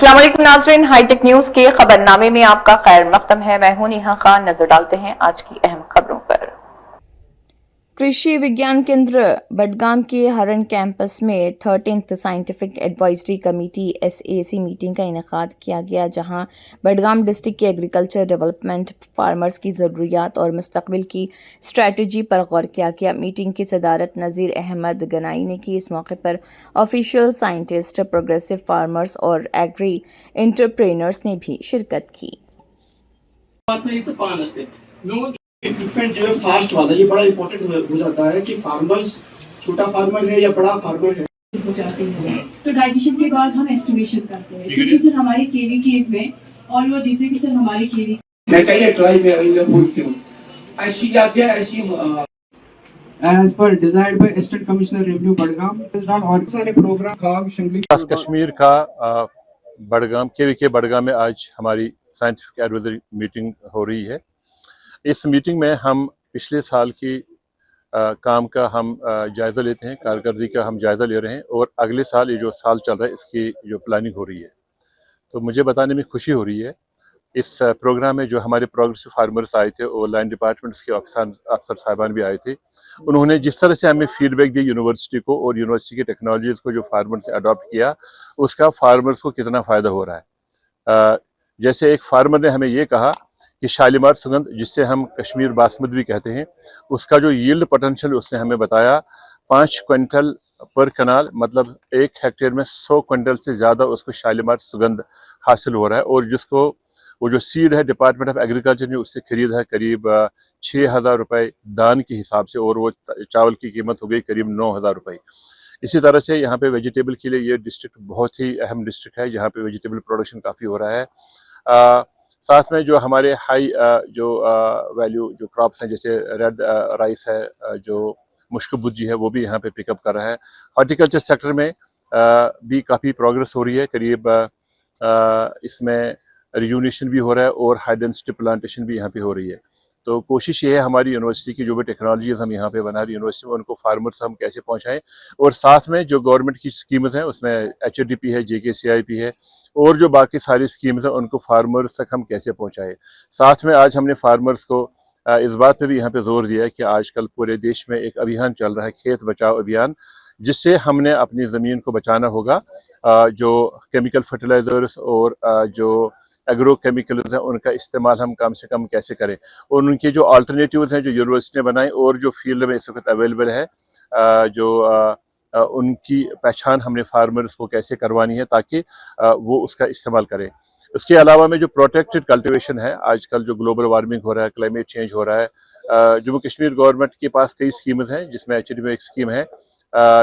अस्सलाम वालेकुम नाज़रीन, हाईटेक न्यूज के खबरनामे में आपका खैर मकदम है। मैं हूं नेहा खान। नजर डालते हैं आज की अहम खबरों पर। कृषि विज्ञान केंद्र बडगाम के हरन कैंपस में 13th scientific advisory committee SAC meeting का इनेकाद किया गया, जहां बडगाम डिस्ट्रिक्ट के एग्रीकल्चर डेवलपमेंट, फार्मर्स की ज़रूरियात और मुस्तकबिल की स्ट्रेटजी पर गौर किया गया। मीटिंग की सदारत नज़ीर अहमद गनाई ने की। इस मौके पर ऑफिशियल साइंटिस्ट, प्रोग्रेसिव फार्मर्स और एग्री एंटरप्रेन्योर्स ने भी शिरकत की। इक्विपमेंट जो है फास्ट वाला, ये बड़ा इंपॉर्टेंट हो जाता है कि फार्मर्स छोटा फार्मर है या बड़ा फार्मर है हो जाते हैं। तो डाइजेशन के बाद हम एस्टिमेशन करते हैं, क्योंकि सर हमारी केवी केस में और वो जितने भी सर हमारी केवी मैं कहीं ट्राई में इनका बोलती हूँ ऐसी याद है ऐसी as per desired by Assistant Commissioner Revenue Badgam is not और सारे प्रोग्राम खाग शंगली कश्मीर का बडगाम के बडगाम में आज हमारी साइंटिफिक एडवाइजरी मीटिंग हो रही है। इस मीटिंग में हम पिछले साल की काम का हम जायज़ा लेते हैं, कारकर्दगी का हम जायज़ा ले रहे हैं और अगले साल ये जो साल चल रहा है इसकी जो प्लानिंग हो रही है। तो मुझे बताने में खुशी हो रही है, इस प्रोग्राम में जो हमारे प्रोग्रेसिव फार्मर्स आए थे और लाइन डिपार्टमेंट्स के अफसर साहिबान भी आए थे, उन्होंने जिस तरह से हमें फीडबैक दी यूनिवर्सिटी को और यूनिवर्सिटी की टेक्नोलॉजीज़ को जो फार्मर्स से अडॉप्ट किया, उसका फार्मर्स को कितना फ़ायदा हो रहा है। जैसे एक फार्मर ने हमें ये कहा कि शालीमार सुगंध, जिससे हम कश्मीर बासमती भी कहते हैं, उसका जो यील्ड पोटेंशियल उसने हमें बताया 5 क्विंटल पर कनाल, मतलब 1 हेक्टेयर में 100 क्विंटल से ज़्यादा उसको शालीमार सुगंध हासिल हो रहा है। और जिसको वो जो सीड है डिपार्टमेंट ऑफ एग्रीकल्चर ने उससे खरीदा है करीब 6,000 रुपये दान के हिसाब से, और वो चावल की कीमत हो गई करीब 9,000 रुपये। इसी तरह से यहाँ पे वेजिटेबल के लिए ये डिस्ट्रिक्ट बहुत ही अहम डिस्ट्रिक्ट है, जहाँ पे वेजिटेबल प्रोडक्शन काफ़ी हो रहा है। साथ में जो हमारे हाई जो वैल्यू जो क्रॉप्स हैं, जैसे रेड राइस है, जो मुश्क भुजी है, वो भी यहाँ पे पिकअप कर रहा है। हॉर्टिकल्चर सेक्टर में भी काफ़ी प्रोग्रेस हो रही है, करीब इसमें रिजुनेशन भी हो रहा है और हाई डेंसिटी प्लांटेशन भी यहाँ पे हो रही है। तो कोशिश ये है हमारी यूनिवर्सिटी की जो भी टेक्नोलॉजीज हम यहाँ पे बना रही यूनिवर्सिटी में, उनको फार्मर्स हम कैसे पहुँचाएं, और साथ में जो गवर्नमेंट की स्कीम्स हैं उसमें HADP है, JKCIP है, और जो बाकी सारी स्कीम्स हैं उनको फार्मर्स तक हम कैसे पहुँचाएँ। साथ में आज हमने फार्मर्स को इस बात पर भी यहाँ पर जोर दिया है कि आजकल पूरे देश में एक अभियान चल रहा है, खेत बचाओ अभियान, जिससे हमने अपनी ज़मीन को बचाना होगा। जो केमिकल फर्टिलाइज़र्स और जो एग्रो केमिकल्स हैं उनका इस्तेमाल हम कम से कम कैसे करें, और उनके जो अल्टरनेटिव्स हैं जो यूनिवर्सिटी ने बनाए और जो फील्ड में इस वक्त अवेलेबल है, उनकी पहचान हमने फार्मर्स को कैसे करवानी है ताकि वो उसका इस्तेमाल करें। उसके अलावा में जो प्रोटेक्टेड कल्टिवेशन है, आजकल जो ग्लोबल वार्मिंग हो रहा है, क्लाइमेट चेंज हो रहा है, जम्मू कश्मीर गवर्नमेंट के पास कई स्कीम्स हैं, जिसमें HADP में एक स्कीम है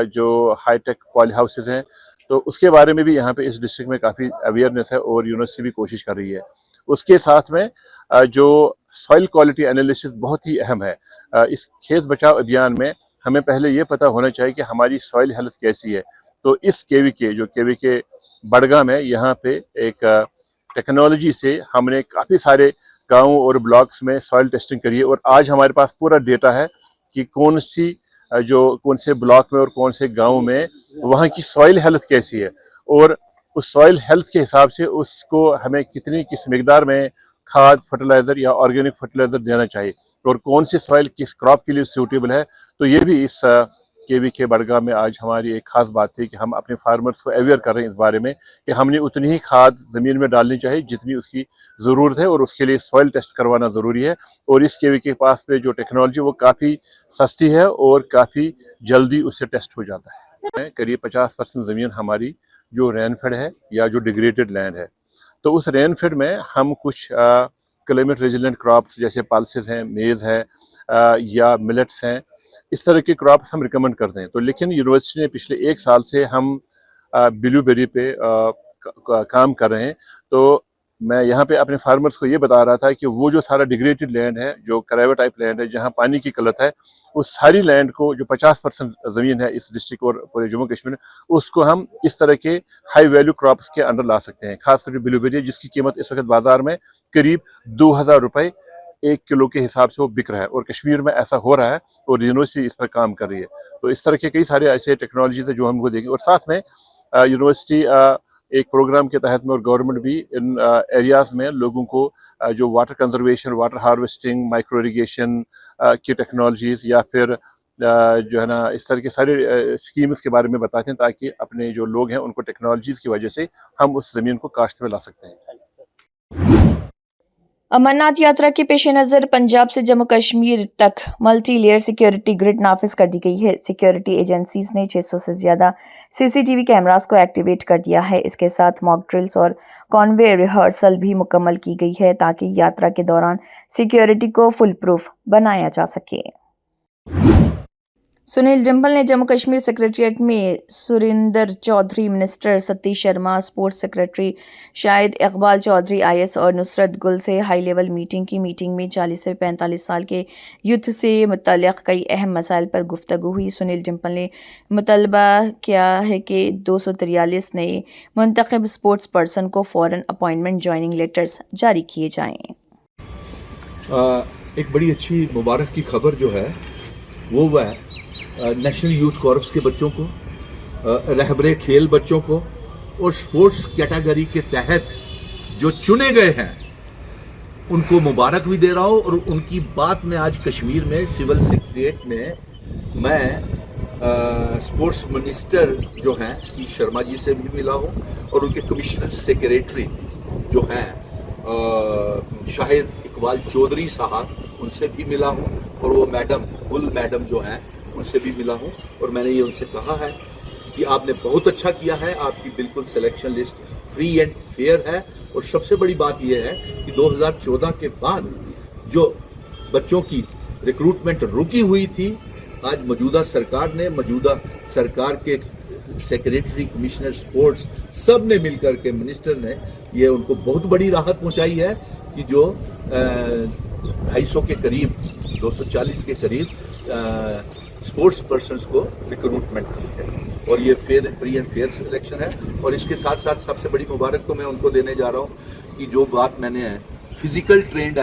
जो हाईटेक पॉली हाउसेज हैं। तो उसके बारे में भी यहाँ पे इस डिस्ट्रिक्ट में काफ़ी अवेयरनेस है और यूनिवर्सिटी भी कोशिश कर रही है। उसके साथ में जो सॉइल क्वालिटी एनालिसिस बहुत ही अहम है। इस खेत बचाओ अभियान में हमें पहले ये पता होना चाहिए कि हमारी सॉइल हेल्थ कैसी है। तो इस KVK बडगाम है, यहाँ पे एक टेक्नोलॉजी से हमने काफ़ी सारे गाँव और ब्लॉक्स में सॉइल टेस्टिंग करी है, और आज हमारे पास पूरा डेटा है कि कौन से ब्लॉक में और कौन से गांव में वहाँ की सॉइल हेल्थ कैसी है, और उस सॉइल हेल्थ के हिसाब से उसको हमें किस मिकदार में खाद, फर्टिलाइज़र या ऑर्गेनिक फर्टिलाइज़र देना चाहिए, और कौन सी सॉइल किस क्रॉप के लिए सूटेबल है। तो ये भी इस KVK बडगाम में आज हमारी एक ख़ास बात थी कि हम अपने फार्मर्स को अवेयर कर रहे हैं इस बारे में कि हमने उतनी ही खाद ज़मीन में डालनी चाहिए जितनी उसकी ज़रूरत है, और उसके लिए सॉइल टेस्ट करवाना ज़रूरी है। और इस KVK के पास में जो टेक्नोलॉजी वो काफ़ी सस्ती है और काफ़ी जल्दी उससे टेस्ट हो जाता है। करीब 50% ज़मीन हमारी जो रेनफेड है या जो डिग्रेडेड लैंड है, तो उस रेनफेड में हम कुछ क्लाइमेट रेजिलेंट क्रॉप्स जैसे पल्सेस हैं, मेज़ है, या मिलेट्स हैं, इस तरह के क्रॉप्स हम रिकमेंड करते हैं। तो लेकिन यूनिवर्सिटी ने पिछले 1 साल से हम ब्लूबेरी पे काम कर रहे हैं। तो मैं यहाँ पे अपने फार्मर्स को ये बता रहा था कि वो जो सारा डिग्रेडेड लैंड है, जो कराइवा टाइप लैंड है, जहाँ पानी की किल्लत है, उस सारी लैंड को जो 50% ज़मीन है इस डिस्ट्रिक्ट और पूरे जम्मू कश्मीर में, उसको हम इस तरह के हाई वैल्यू क्रॉप्स के अंडर ला सकते हैं। खासकर जो ब्लूबेरी, जिसकी कीमत इस वक्त बाजार में करीब 2,000 रुपये 1 किलो के हिसाब से वो बिक रहा है, और कश्मीर में ऐसा हो रहा है और यूनिवर्सिटी इस पर काम कर रही है। तो इस तरह के कई सारे ऐसे टेक्नोलॉजीज है जो हमको देंगे, और साथ में यूनिवर्सिटी एक प्रोग्राम के तहत में और गवर्नमेंट भी इन एरियाज़ में लोगों को जो water conservation, water harvesting, micro irrigation की टेक्नोलॉजीज़ या फिर जो है ना इस तरह के सारे स्कीम्स के बारे में बताते हैं, ताकि अपने जो लोग हैं उनको टेक्नोलॉजीज़ की वजह से हम उस ज़मीन को काश्त में ला सकते हैं। अमरनाथ यात्रा के पेश नज़र पंजाब से जम्मू कश्मीर तक मल्टी लेयर सिक्योरिटी ग्रिड नाफिज कर दी गई है। सिक्योरिटी एजेंसीज ने 600 से ज़्यादा सीसीटीवी कैमरास को एक्टिवेट कर दिया है। इसके साथ मॉक ड्रिल्स और कॉन्वे रिहर्सल भी मुकम्मल की गई है ताकि यात्रा के दौरान सिक्योरिटी को फुल प्रूफ बनाया जा सके। सुनील डिंपल ने जम्मू कश्मीर सेक्रेटरीट में Surinder Chaudhary, minister Satish Sharma, sports secretary Shahid Iqbal Chaudhary IS और नुसरत गुल से हाई लेवल मीटिंग में 40 से 45 साल के यूथ से मुतल्लिक़ कई अहम मसाइल पर गुफ्तगू हुई। सुनील डिंपल ने मुतलबा किया है कि 243 नए मुंतखब स्पोर्ट्स पर्सन को फ़ौरन अपॉइंटमेंट जॉइनिंग लेटर्स जारी किए जाएँ। एक बड़ी अच्छी मुबारक की खबर जो है वो है नेशनल यूथ कॉर्प्स के बच्चों को, रहबरे खेल बच्चों को और स्पोर्ट्स कैटेगरी के तहत जो चुने गए हैं उनको मुबारक भी दे रहा हूँ। और उनकी बात में आज कश्मीर में सिविल सेक्रेटरीट में मैं स्पोर्ट्स मिनिस्टर जो हैं सतीश शर्मा जी से भी मिला हूँ और उनके कमिश्नर सेक्रेटरी जो हैं शाहिद इकबाल चौधरी साहब, उनसे भी मिला हूँ और वो मैडम गुल मैडम जो हैं उनसे भी मिला हूँ। और मैंने ये उनसे कहा है कि आपने बहुत अच्छा किया है, आपकी बिल्कुल selection list free and fair है। और सबसे बड़ी बात यह है कि 2014 के बाद जो बच्चों की रिक्रूटमेंट रुकी हुई थी, आज मौजूदा सरकार के सेक्रेटरी, कमिश्नर स्पोर्ट्स सब ने मिलकर के, मिनिस्टर ने ये उनको बहुत बड़ी राहत पहुंचाई है कि जो 250 के करीब, 240 के करीब स्पोर्ट्स पर्सन्स को रिक्रूटमेंट की है। और ये फ्री एंड फेयर सिलेक्शन है। और इसके साथ साथ सबसे बड़ी मुबारक तो मैं उनको देने जा रहा हूँ कि जो बात मैंने फिजिकल ट्रेंड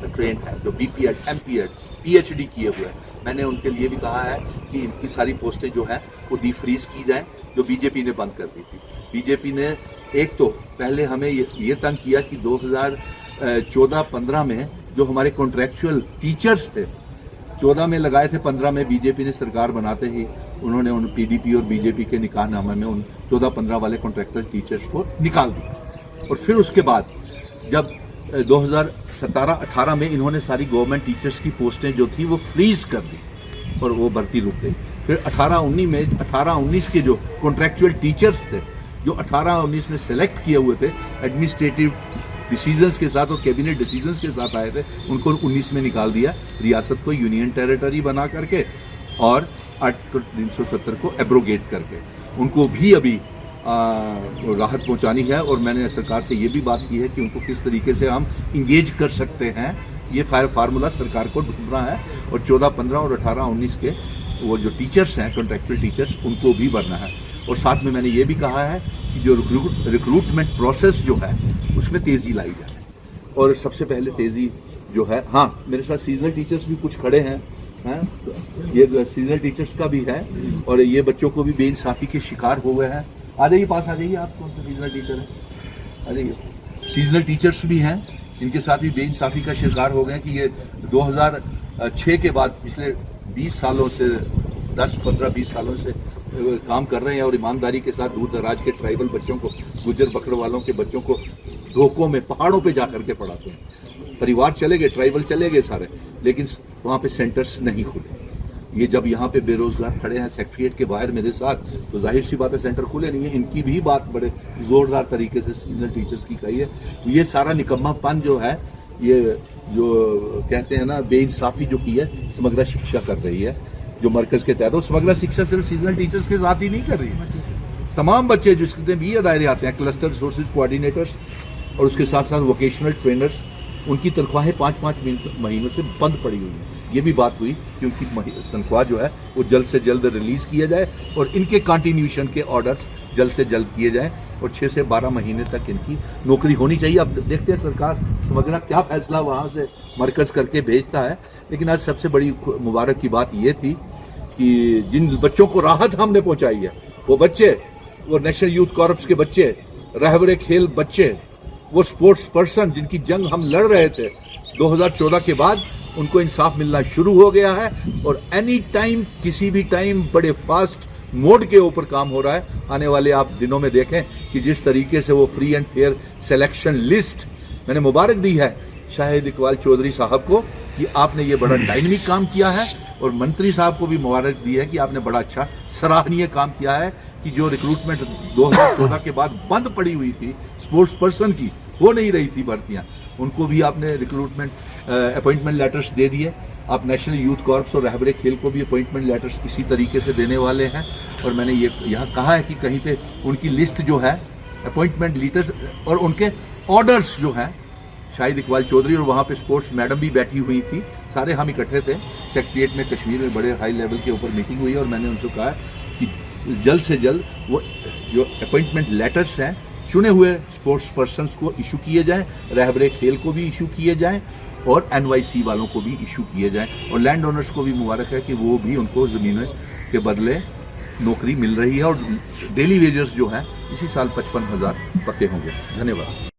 ट्रेंड है, जो BPEd, MPEd, PhD किए हुए हैं, मैंने उनके लिए भी कहा है कि इनकी सारी पोस्टें जो हैं वो डीफ्रीज की जाएं, जो बीजेपी ने बंद कर दी थी। बीजेपी ने एक तो पहले हमें ये तंग किया कि 2014-15 में जो हमारे कॉन्ट्रैक्चुअल टीचर्स थे 14 में लगाए थे, 15 में बीजेपी ने सरकार बनाते ही उन्होंने उन PDP और बीजेपी के निकाहनामे में उन 14-15 वाले कॉन्ट्रैक्चुअल टीचर्स को निकाल दिया। और फिर उसके बाद जब 2017-18 में इन्होंने सारी गवर्नमेंट टीचर्स की पोस्टें जो थी वो फ्रीज कर दी और वो भर्ती रुक गई। फिर 18-19 के जो कॉन्ट्रैक्चुअल टीचर्स थे, जो 18-19 में सेलेक्ट किए हुए थे, एडमिनिस्ट्रेटिव डिसीजंस के साथ और कैबिनेट डिसीजंस के साथ आए थे, उनको 19 में निकाल दिया, रियासत को यूनियन टेरिटरी बना करके और आर्टिकल 370 को एब्रोगेट करके। उनको भी अभी राहत पहुंचानी है और मैंने सरकार से ये भी बात की है कि उनको किस तरीके से हम इंगेज कर सकते हैं, ये फार्मूला सरकार को ढूंढना है। और 14-15 और 18-19 के वो जो टीचर्स हैं, कॉन्ट्रैक्चुअल टीचर्स, उनको भी भरना है। और साथ में मैंने ये भी कहा है कि जो रिक्रूटमेंट प्रोसेस जो है उसमें तेज़ी लाई जाए। और सबसे पहले तेज़ी जो है, हाँ मेरे साथ सीजनल टीचर्स भी कुछ खड़े हैं, ये सीजनल टीचर्स का भी है और ये बच्चों को भी बेइंसाफ़ी के शिकार हो गए हैं। आ जाइए, पास आ जाइए, आप कौन सा सीजनल टीचर है, आ जाइए। सीजनल टीचर्स भी हैं, इनके साथ भी बेइंसाफ़ी का शिकार हो गए कि ये 2006 के बाद पिछले 20 सालों से 10-15-20 सालों से काम कर रहे हैं और ईमानदारी के साथ दूर दराज के ट्राइबल बच्चों को, गुज्जर बकरवालों के बच्चों को ढोकों में, पहाड़ों पे जा करके पढ़ाते हैं। परिवार चले गए, ट्राइबल चले गए सारे, लेकिन वहाँ पे सेंटर्स नहीं खुले। ये जब यहाँ पे बेरोजगार खड़े हैं सेक्रेटरीट के बाहर मेरे साथ, तो जाहिर सी बात है सेंटर खुले नहीं है। इनकी भी बात बड़े जोरदार तरीके से सीजनल टीचर्स की कही है। ये सारा निकम्मापन जो है, ये जो कहते हैं ना बेइंसाफ़ी जो की है समग्र शिक्षा कर रही है, जो मरकज़ के तहत। समग्र शिक्षा सिर्फ सीजनल टीचर्स के साथ ही नहीं कर रही है, तमाम बच्चे जिसके भी दायरे आते हैं, क्लस्टर रिसोर्सेज कोऑर्डिनेटर्स और उसके साथ साथ वोकेशनल ट्रेनर्स, उनकी तनख्वाहें 5-5 महीनों से बंद पड़ी हुई हैं। ये भी बात हुई कि उनकी तनख्वाह जो है वो जल्द से जल्द रिलीज़ किया जाए और इनके कंटिन्यूशन के ऑर्डर्स जल्द से जल्द किए जाएं और 6 से 12 महीने तक इनकी नौकरी होनी चाहिए। अब देखते हैं सरकार समग्र क्या फैसला वहाँ से मरकज़ करके भेजता है। लेकिन आज सबसे बड़ी मुबारक की बात ये थी कि जिन बच्चों को राहत हमने पहुँचाई है, वो बच्चे वो नेशनल यूथ कॉर्प्स के बच्चे, रहबरे खेल बच्चे, वो स्पोर्ट्स पर्सन जिनकी जंग हम लड़ रहे थे 2014 के बाद, उनको इंसाफ मिलना शुरू हो गया है। और एनी टाइम, किसी भी टाइम बड़े फास्ट मोड के ऊपर काम हो रहा है। आने वाले आप दिनों में देखें कि जिस तरीके से वो free and fair selection list, मैंने मुबारक दी है शाहिद इकबाल चौधरी साहब को कि आपने ये बड़ा डायनामिक काम किया है, और मंत्री साहब को भी मुबारक दी है कि आपने बड़ा अच्छा सराहनीय काम किया है कि जो रिक्रूटमेंट 2014 के बाद बंद पड़ी हुई थी स्पोर्ट्स पर्सन की, हो नहीं रही थी भर्तियां, उनको भी आपने रिक्रूटमेंट अपॉइंटमेंट लेटर्स दे दिए। आप नेशनल यूथ कॉर्प्स और रहबरे खेल को भी अपॉइंटमेंट लेटर्स इसी तरीके से देने वाले हैं। और मैंने ये यहाँ कहा है कि कहीं पे उनकी लिस्ट जो है अपॉइंटमेंट लेटर्स और उनके ऑर्डर्स जो हैं, शाहिद इकबाल चौधरी, और वहाँ पे स्पोर्ट्स मैडम भी बैठी हुई थी, सारे हम इकट्ठे थे सेक्रेटरीट में कश्मीर में, बड़े हाई लेवल के ऊपर मीटिंग हुई और मैंने उनसे कहा कि जल्द से जल्द वो जो अपॉइंटमेंट लेटर्स हैं चुने हुए स्पोर्ट्स पर्सन्स को इशू किए जाएं, रहबरे खेल को भी इशू किए जाएं और NYC वालों को भी इशू किए जाएं। और लैंड ओनर्स को भी मुबारक है कि वो भी, उनको ज़मीनों के बदले नौकरी मिल रही है और डेली वेजेस जो हैं इसी साल 55,000 पक्के होंगे। धन्यवाद।